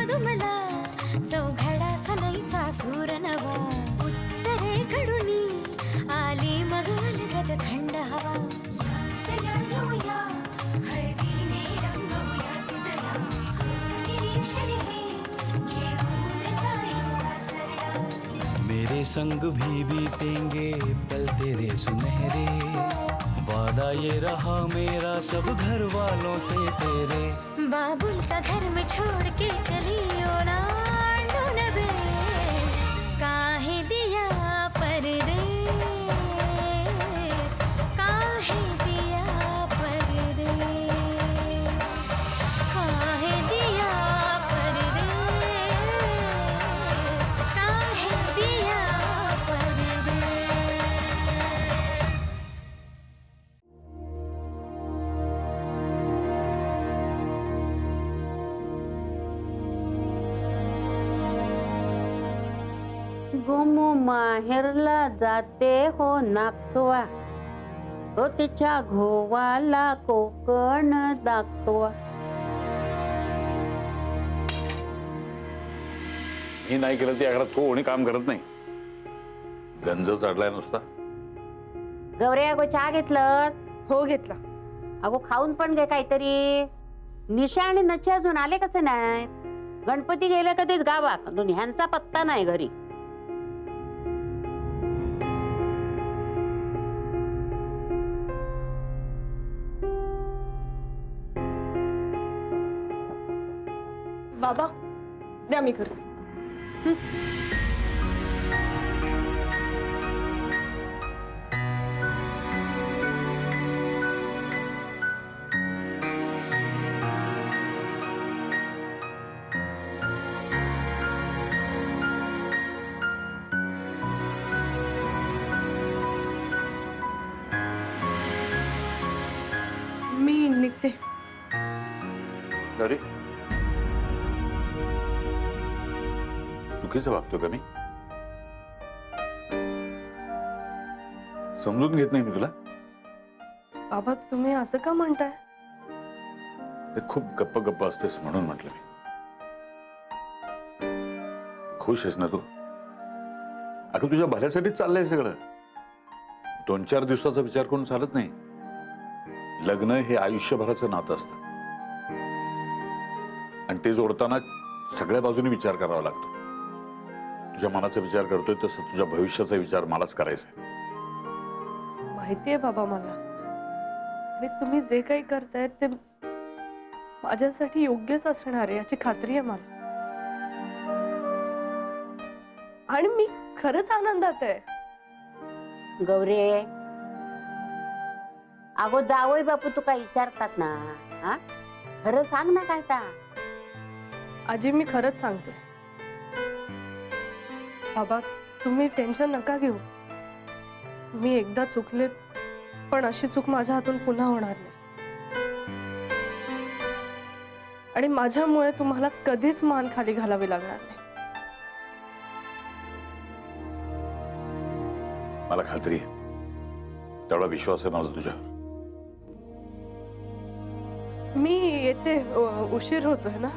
मधुमला चौघडा सनईचा सूर नवा उत्तरेकडून आली मग अलगद थंड हवा सयानुया हळदीने रंगवूया तिजला सोनेरी क्षणी येऊन जाईल सासरला मेरे संग भी बीतेंगे पल तेरे सुनहरे वादा ये रहा मेरा सब घर वालों से तेरे बाबुल का घर में छोड़ के चली ओ ना बे काहे दिया परदेस काहे दिया परदेस काहे दिया परदेस काहे दिया परदेस गोमो माहेरला जाते हो नागतोवा तो तिच्या घोवाला कोकण दाखतोवा. मी नाही केलं ते घरात कोणी काम करत नाही. गंज चढलाय नुसता. गौरे अगो चहा घेतलं? हो घेतला. अगो खाऊन पण घे काहीतरी. निशा आणि नची अजून आले कसे नाही? गणपती गेले कधीच गावात अजून ह्यांचा पत्ता नाही घरी. बाबा द्या मी करते. मी निघते. अरे चुकीचं वागतोय का मी? समजून घेत नाही मी तुला. बाबा तुम्ही असं का म्हणताय? ते खूप गप्प गप्प असतेस म्हणून म्हटलं मी. खुश आहेस ना तू? अगं तुझ्या भल्यासाठीच चाललंय सगळं. 2-4 दिवसाचा विचार करून चालत नाही. लग्न हे आयुष्यभराचं नातं असतं आणि ते जोडताना सगळ्या बाजूने विचार करावा लागतो. तुझ्या मनाचा विचार करतोय तसं तुझ्या भविष्याचा विचार मलाच करायचा आहे. माहितीये बाबा मला. आणि तुम्ही जे काही करताय ते माझ्यासाठी योग्यच असणार आहे याची खात्री आहे मला. आणि मी खरंच आनंदात आहे. गौरे अगो जावई बापू तुका विचारतात ना. हा खरं सांग ना काय ता. आजी मी खरंच सांगते. बाबा तुम्ही टेन्शन नका घेऊ. मी एकदा चुकले पण अशी चूक माझ्या हातून पुन्हा होणार नाही. आणि माझ्यामुळे तुम्हाला कधीच मान खाली घालावी लागणार नाही. मला खात्री आहे. तेवढा विश्वास आहे माझा तुझ्यावर. मी येते. उशीर होतोय ना.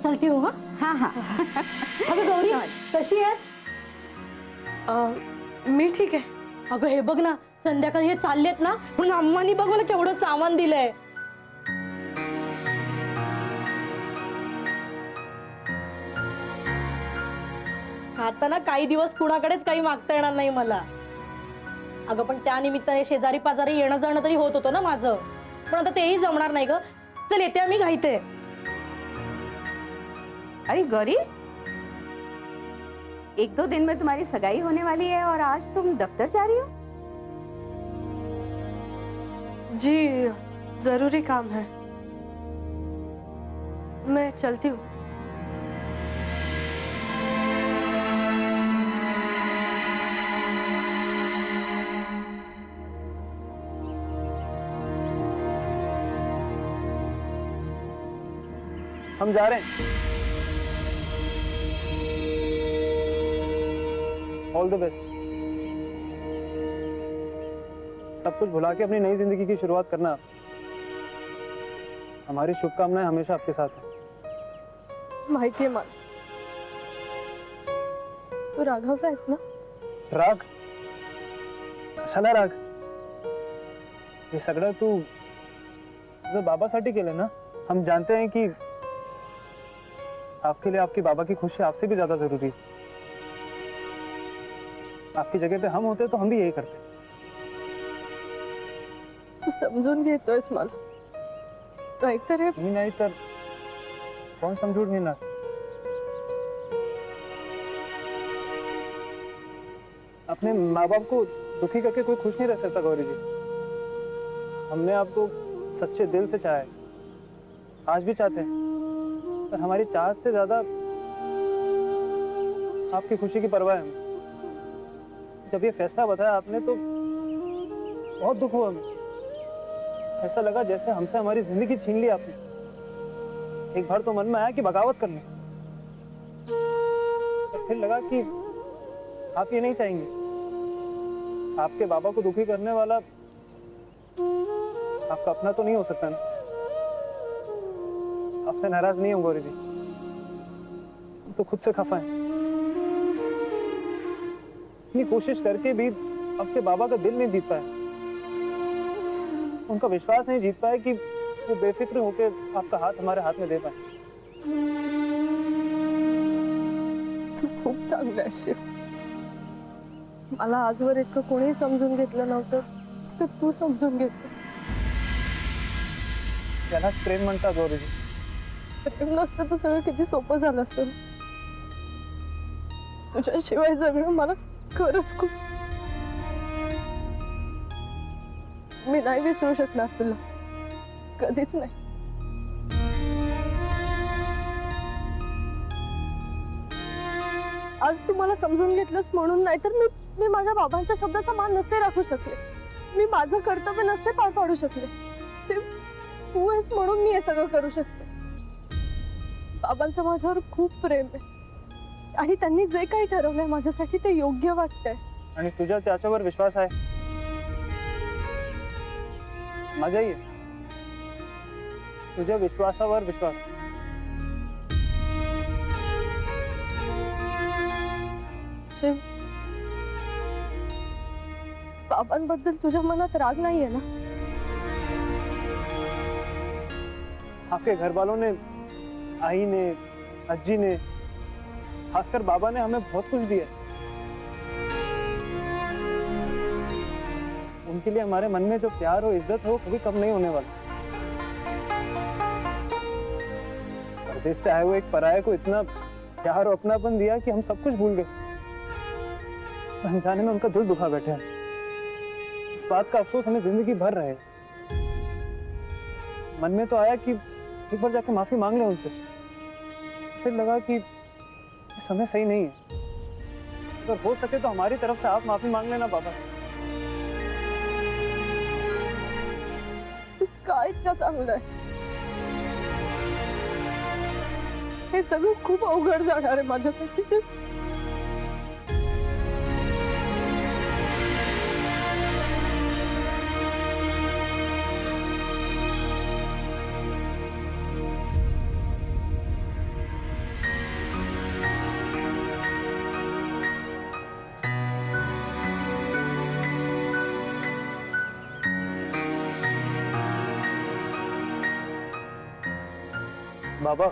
चलती हो. हाँ हाँ. अगं गौरी कशी आहेस? मी ठीक आहे. अगं हे बघ ना संध्याकाळी हे चाललेत ना म्हणून अम्मानी बघ मला केवढं सामान दिलंय. आता ना काही दिवस कुणाकडेच काही मागता येणार नाही मला. अगं पण त्या निमित्ताने शेजारी पाजारी येणं जाणं तरी होत होतं ना माझं. पण आता तेही जमणार नाही ग. चल येते आम्ही घाईते. अरे गौरी, 1-2 दिन में तुम्हारी सगाई होने वाली है और आज तुम दफ्तर जा रही हो? जी जरूरी काम है. मैं चलती हूँ. हम जा रहे हैं। All the best. सब कुछ भुला के अपनी नई जिंदगी की शुरुआत करना। हमारी शुभकामनाएं हमेशा आपके साथ है। माहितीये मला, तू राघवलायस ना? राग? कशाला राग? हे सगळं तू तुझं बाबासाठी केलं ना। हम जानते हैं कि आपके लिए आपके बाबा की खुशी आपसे भी ज्यादा जरूरी है। आपकी जगह पे हम होते तो हम भी यही करते। तू समजून घेतोयस मला, नाहीतर हे मी नाही तर कोण समजून घेणार? अपने माँ बाप को दुखी करके कोई खुश नहीं रह सकता गौरी जी। हमने आपको सच्चे दिल से चाहा है, आज भी चाहते हैं, पर हमारी चाहत से ज्यादा आपकी खुशी की परवाह है हमें। जब ये फैसला बताया आपने तो बहुत दुख हुआ हमें। ऐसा लगा जैसे हमसे हमारी जिंदगी छीन ली आपने। एक बार तो मन में आया कि बगावत कर लें, तो फिर लगा कि आप ये नहीं चाहेंगे। आपके बाबा को दुखी करने वाला आपका अपना तो नहीं हो सकता ना। आपसे नाराज नहीं हूं गौरी जी, हम तो खुद से खफा हैं। इतनी कोशिश करके भी आपके बाबा का दिल नहीं जीत पाया, उनका विश्वास नहीं जीत पाया कि वो बेफिक्र होकर आपका हाथ हमारे हाथ में दे पाए। तू खूप चांगला आहे शिव। मला आजवर इतकं कोणी समजून घेतलं नव्हतं, तर तू समजून घेतो। यालाच प्रेम म्हणतात गौरीजी। प्रेम नसतं तर सगळं किती सोपं झालं असतं। तुझ्याशिवाय जगणं मला खरंच खूप, मी नाही विसरू शकणार तुला, कधीच नाही। आज तू मला समजून घेतलंस म्हणून, नाहीतर मी माझ्या बाबांच्या शब्दाचा मान नसते राखू शकले, मी माझं कर्तव्य नसते पार पाडू शकले। तू आहेस म्हणून मी हे सगळं करू शकते। बाबांचं माझ्यावर खूप प्रेम आहे आणि त्यांनी जे काही ठरवलंय माझ्यासाठी ते योग्य वाटतंय। आणि तुझ्या त्याच्यावर विश्वास आहे, माझाही आहे। तुझ्या विश्वासावर विश्वास। शिव, बाबांबद्दल तुझ्या मनात राग नाहीये ना? आपके घर वालों ने, आई ने, अज्जी ने, खासकर बाबा ने हमें बहुत कुछ दिया। उनके लिए हमारे मन में जो प्यार और इज्जत है वो कभी कम नहीं होने वाला। परदेश से आए हुए एक पराये को इतना प्यार और अपनापन दिया कि हम सब कुछ भूल गए। अनजाने में उनका दिल दुखा बैठे हैं। इस बात का अफसोस हमें जिंदगी भर रहे। मन में तो आया कि एक बार जाके माफी मांग ले उनसे, फिर लगा कि ये समय सही नहीं है। अगर हो सके तो हमारी तरफ से आप माफी मांग लेना बाबा। तू काय इतका चांगला आहे, हे सगळं खूप अवघड जाणार आहे माझ्यासाठी। बाबा,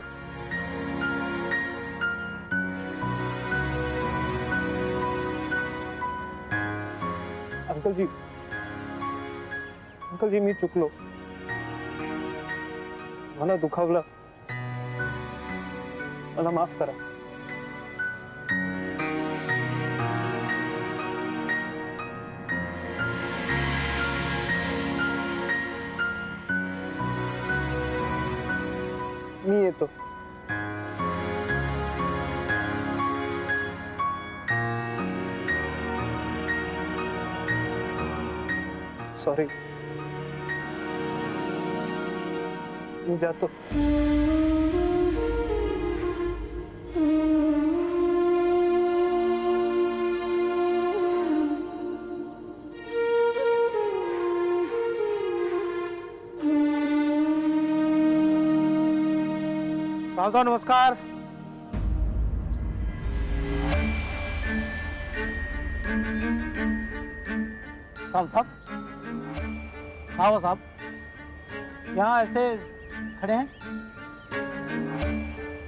अंकल जी मी चुकलो, मला दुखावलं, मला माफ करा। मी येतो। सॉरी, मी जातो। साहब साहब नमस्कार। साहब साहब, हाँ वो साहब यहाँ ऐसे खड़े हैं।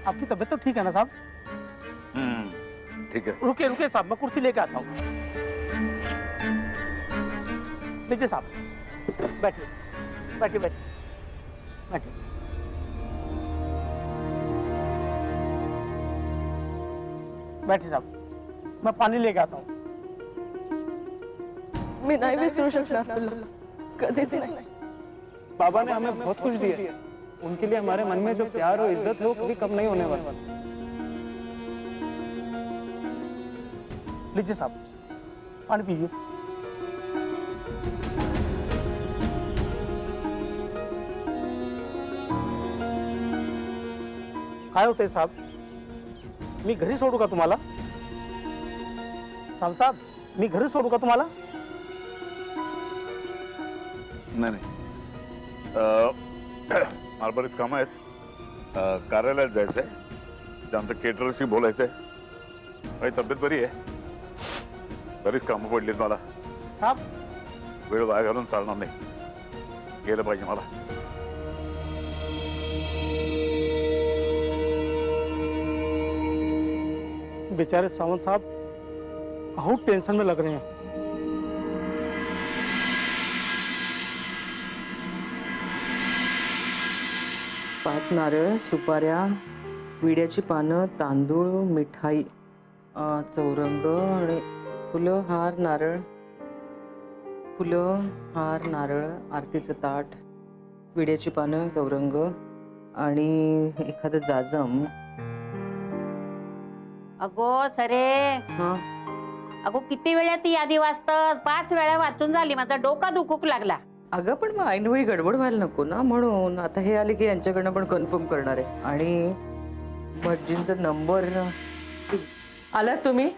आपकी तबीयत तो ठीक है ना साहब? ठीक है। रुके रुके साहब, मैं कुर्सी लेके आता हूँ। लीजिए साहब, बैठिए बैठिए बैठिए बैठिए। बैठिए साहब, मैं पानी लेके आता हूँ। मी नाही विसरू शकणार तुला, कधीच नाही. बाबा ने हमें बहुत कुछ दिया, उनके लिए हमारे मन में जो प्यार और इज्जत है वो कभी कम नहीं होने वाला। लीजिए साहब, पानी पीजिए। काय होतंय साहब? मी घरी सोडू का तुम्हाला? साहब मी घरी सोडू का तुम्हाला? नाही नाही, मला बरीच कामं आहेत. कार्यालयात जायचंय, त्यानंतर केटरशी बोलायचंय. माझी तब्येत बरी आहे, बरीच कामं पडलीत मला. साहब वेळ वाया घालून चालणार नाही, गेलं पाहिजे मला. बेचारे सावंत साहब बहुत टेंशन में लग रहे हैं। पाच नारळ, सुपाऱ्या, विड्याची पानं, तांदूळ, मिठाई, चौरंग आणि फुलं, हार, नारळ, फुलं, हार, नारळ, आरतीचं ताट, विड्याची पानं, चौरंग आणि एखादं जाजम. अगो सरे, हा, अगो किती वेळा ती यादी वाचतस? 5 वेळा वाचून झाली, माझा डोका दुखूक लागला. अगं पण मग ऐनवेळी गडबड व्हायला नको ना, म्हणून आता हे आले की यांच्याकडनं पण कन्फर्म करणार आहे. आणि भटजींचा नंबर आलात तुम्ही?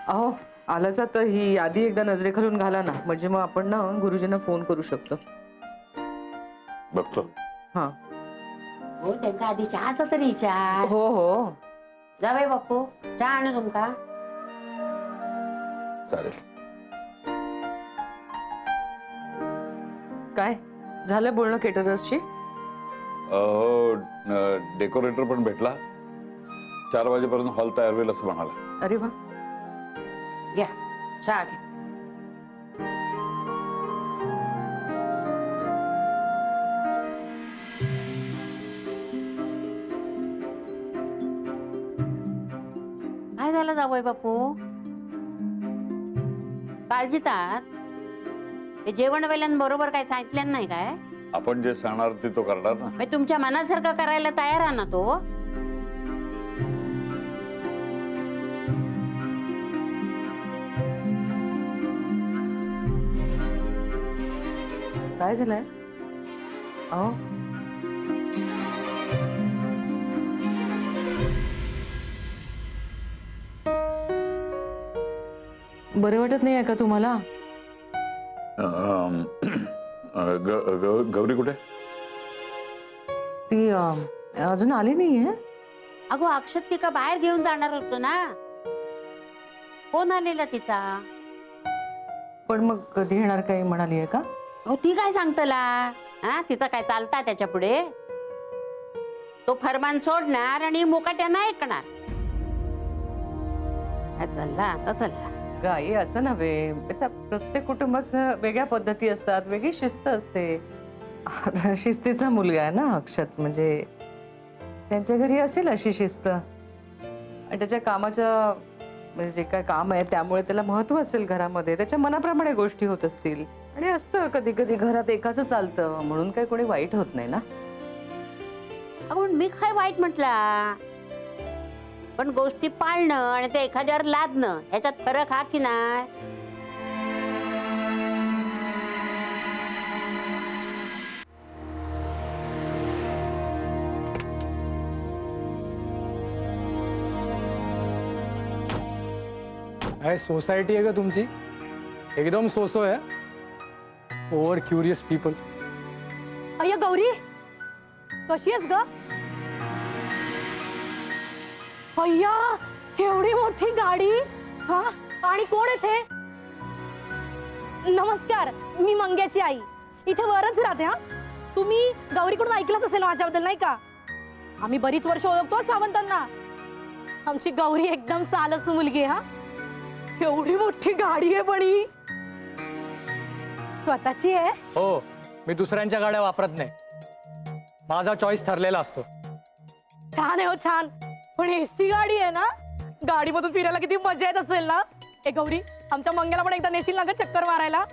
अहो आलाच, तर ही यादी एकदा नजरेखालून घाला ना, म्हणजे मग आपण ना गुरुजींना फोन करू शकतो. बघतो. हा हो, त्यांका आधी चहाचा तरी विचार. हो हो, जावे बापू, चहा आणू तुमका? चालेल. काय झालं बोलणं केटरर्सशी? डेकोरेटर पण भेटला, 4 वाजेपर्यंत हॉल तयार होईल असं म्हणाला. अरे वा, घ्या चहा घ्या. काय झालं जावई बापू? काळजीतात? ते जेवण वेल्यांबरोबर काय सांगितलं नाही काय? आपण जे सांगणार ते तो करणार ना. मी तुमच्या मनासारखं करायला तयार आहे ना तो? काय झालंय? अहो बरं वाटत नाही आहे का तुम्हाला? गौरी कुठे? ती अजून आली नाहीये. अगो अक्षत तिका बाहेर घेऊन जाणार होतो ना, फोन आलेला तिचा. पण मग कधी येणार काही म्हणाली आहे का? अहो ती काय सांगतला? हा, तिचा काय चालता त्याच्या पुढे? तो फरमान सोडणार आणि मुकाट्यानं ऐकणार. चालला आता चालला. गाई असं नव्हे, आता प्रत्येक कुटुंबात वेगळ्या पद्धती असतात, वेगळी शिस्त असते. आता शिस्तीचा मुलगा आहे ना अक्षत, म्हणजे त्यांच्या घरी असेल अशी शिस्त आणि त्याच्या कामाच्या म्हणजे जे काय काम आहे त्यामुळे त्याला महत्व असेल घरामध्ये, त्याच्या मनाप्रमाणे गोष्टी होत असतील. आणि असतं कधी कधी घरात एकाच चालतं, म्हणून काही कोणी वाईट होत नाही ना. अगो मी काय वाईट म्हटला? पण गोष्टी पाळणं आणि ते एखाद्यावर लादणं ह्याच्यात फरक हा की नाही? काय सोसायटी आहे का तुमची? एकदम सोसो आहे. Over curious people. अय्या गौरी, कशी आहेस ग? अय्या, एवढी मोठी गाडी. हा, आणि कोण येथे? नमस्कार, मी मंग्याची आई. इथे वरच राहते. हा, तुम्ही गौरीकडून ऐकलंच असेल माझ्याबद्दल, नाही का? आम्ही बरीच वर्ष ओळखतो सावंतांना. आमची गौरी एकदम सालस मुलगी. हा, एवढी मोठी गाडी आहे पण ही स्वतःची आहे. हो, मी दुसऱ्यांच्या गाड्या वापरत नाही. माझा चॉईस ठरलेला असतो. छान आहे हो, छान. पण एसी गाडी आहे ना, गाडीमधून फिरायला किती मजा येत असेल ना. ए गौरी, आमच्या मंग्याला पण एकदा नेशील ना ग चक्कर मारायला.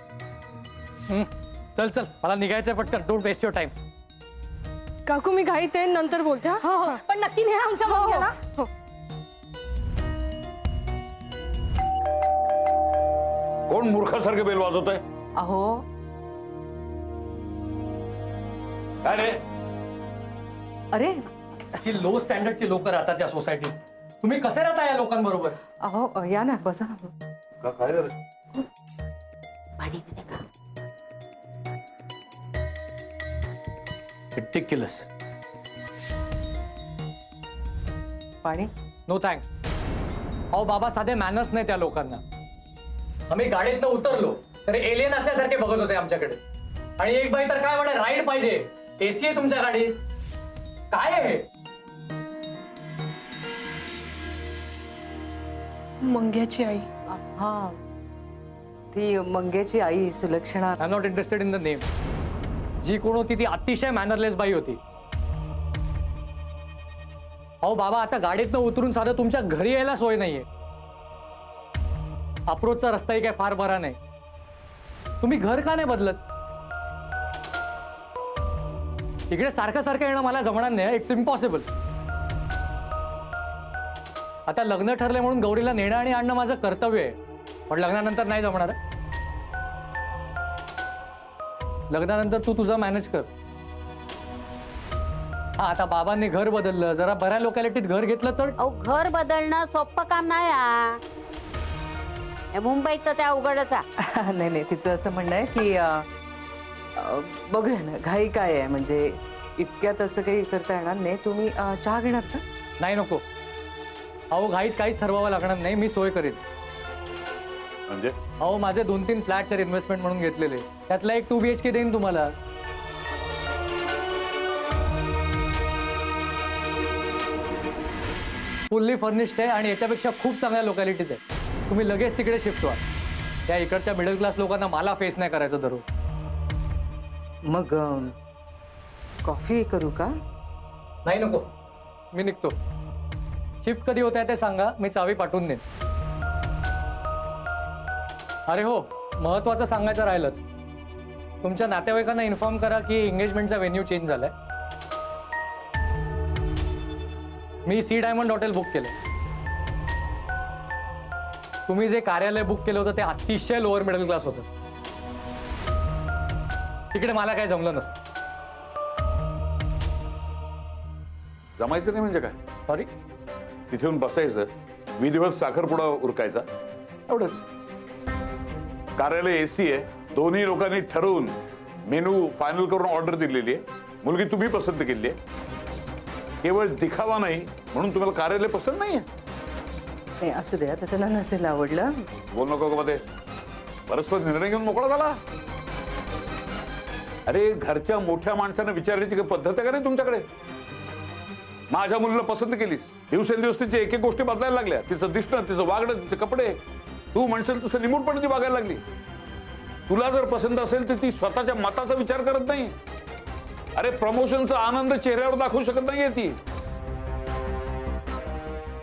चल चल, मला निघायचंय पटकन. Don't waste your time. काकू मी घाईत आहे, नंतर बोलते. हा? हो, पण नक्की नाही आमच्या मंग्याला. कोण मूर्खासारखे बेल वाजवत आहे? अहो, काय रे? अरे ती लो स्टँडर्डची लोक राहतात या सोसायटीत. तुम्ही कसे राहता या लोकांबरोबर? अहो, या ना, बसा. काय रे? पाणी देते का? रिडिक्युलस. पाणी. No thanks. अहो बाबा, साधे मॅनर्स नाही त्या लोकांना. आम्ही गाडीतनं उतरलो तर एलियन असल्यासारखे बघत होते आमच्याकडे. आणि एक बाई तर काय म्हणे, राईड पाहिजे, एसी आहे तुमच्या गाडीत. काय आहे? मंग्याची आई. हा, ती मंग्याची आई Sulakshana. I am not interested in the name. जी कोण होती ती अतिशय मॅनरलेस बाई होती. अहो बाबा, आता गाडीतनं उतरून साधं तुमच्या घरी यायला सोय नाहीये. अप्रोचचा रस्ताही काय फार बरा नाही. तुम्ही घर का नाही बदलत? इकडे सारखं सारखं येणं मला जमणार नाही. It's impossible. आता लग्न ठरले म्हणून गौरीला नेणं आणि आणणं माझं कर्तव्य आहे. पण लग्नानंतर नाही जमणार. लग्नानंतर तू तुझं मॅनेज कर. हा, आता बाबांनी घर बदललं, जरा बऱ्या लोकॅलिटीत घर घेतलं तर. अहो, घर बदलणं सोपं काम नाही. मुंबईत तर त्या उघडच आहे. नाही नाही, तिचं असं म्हणणं आहे की बघूया ना, घाई काय आहे म्हणजे इतक्यात असं काही करता येणार नाही. तुम्ही चहा घेणार का? नाही, नको. अहो, घाईत काहीच ठरवावं लागणार नाही. मी सोय करेन. म्हणजे अहो, माझे 2-3 फ्लॅट्स आहेत इन्व्हेस्टमेंट म्हणून घेतलेले. त्यातला एक 2 BHK देईन तुम्हाला. फुल्ली फर्निश्ड आहे आणि याच्यापेक्षा खूप चांगल्या लोकॅलिटीत आहे. तुम्ही लगेच तिकडे शिफ्ट व्हा. त्या इकडच्या मिडल क्लास लोकांना मला फेस नाही करायचं दररोज. मग कॉफी करू का? नाही, नको. मी निघतो. शिफ्ट कधी होत आहे ते सांगा, मी चावी पाठवून देईन. अरे हो, महत्वाचं सांगायचं राहिलंच. तुमच्या नातेवाईकांना इन्फॉर्म करा की एंगेजमेंटचा व्हेन्यू चेंज झालाय. मी सी डायमंड हॉटेल बुक केलं. तुम्ही जे कार्यालय बुक केलं होतं ते अतिशय लोअर मिडल क्लास होतं. तिकडे मला काही जमलं नसतं. जमायचं नाही म्हणजे काय? सॉरी. तिथे येऊन बसायचं, विधिवत साखरपुडा उरकायचा, एवढंच. कार्यालय एसी आहे. दोन्ही लोकांनी ठरवून मेनू फायनल करून ऑर्डर दिलेली आहे. मुलगी तुम्ही पसंत केली आहे. केवळ दिखावा नाही म्हणून तुम्हाला कार्यालय पसंत नाहीये. नाही, असू द्या, त्यांना नसेल आवडलं. बोल नको मध्ये. परस्पर निर्णय घेऊन मोकळा झाला. अरे, घरच्या मोठ्या माणसानं विचारण्याची काही पद्धत आहे का नाही तुमच्याकडे? माझ्या मुलीला पसंत केलीस, दिवसेंदिवस तिची एक एक गोष्टी बदलायला लागल्या. तिचं दिसणं, तिचं वागणं, तिचे कपडे. तू म्हणशील तसं निमूटपणे ती वागायला लागली. तुला जर पसंत असेल तर ती स्वतःच्या मताचा विचार करत नाही. अरे, प्रमोशनचा आनंद चेहऱ्यावर दाखवू शकत नाहीये ती.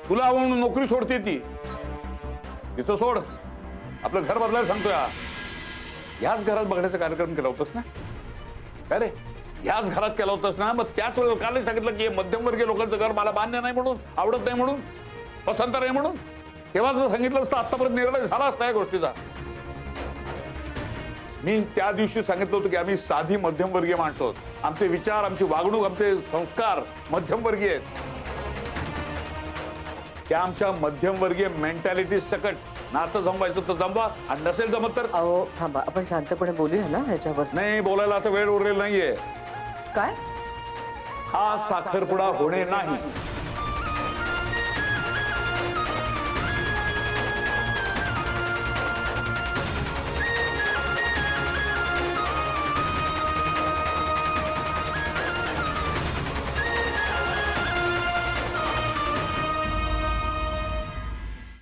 तुला म्हणून नोकरी सोडते ती. तिचं सोड, आपलं घर बदलायला सांगतोय. याच घरात बघण्याचा कार्यक्रम केला होतास ना? काय रे, याच घरात केला होतास ना? मग त्याच वेळेला काल सांगितलं की मध्यमवर्गीय लोकांचं घर मला मान्य नाही म्हणून, आवडत नाही म्हणून, पसंत नाही म्हणून. तेव्हा जर सांगितलं असतं आतापर्यंत निर्णय झाला असता या गोष्टीचा. मी त्या दिवशी सांगितलं होतं की आम्ही साधी मध्यमवर्गीय माणसं आहोत. आमचे विचार, आमची वागणूक, आमचे संस्कार मध्यमवर्गीय आहेत. त्या आमच्या मध्यमवर्गीय मेंटॅलिटी सकट नातं जमवायचं तर जमवा, आणि नसेल जमत तर. अहो थांबा, आपण शांतपणे बोलूया ना ह्याच्यावर. नाही, बोलायला आता वेळ उरलेला नाहीये. काय? हा साखरपुडा होणे नाही.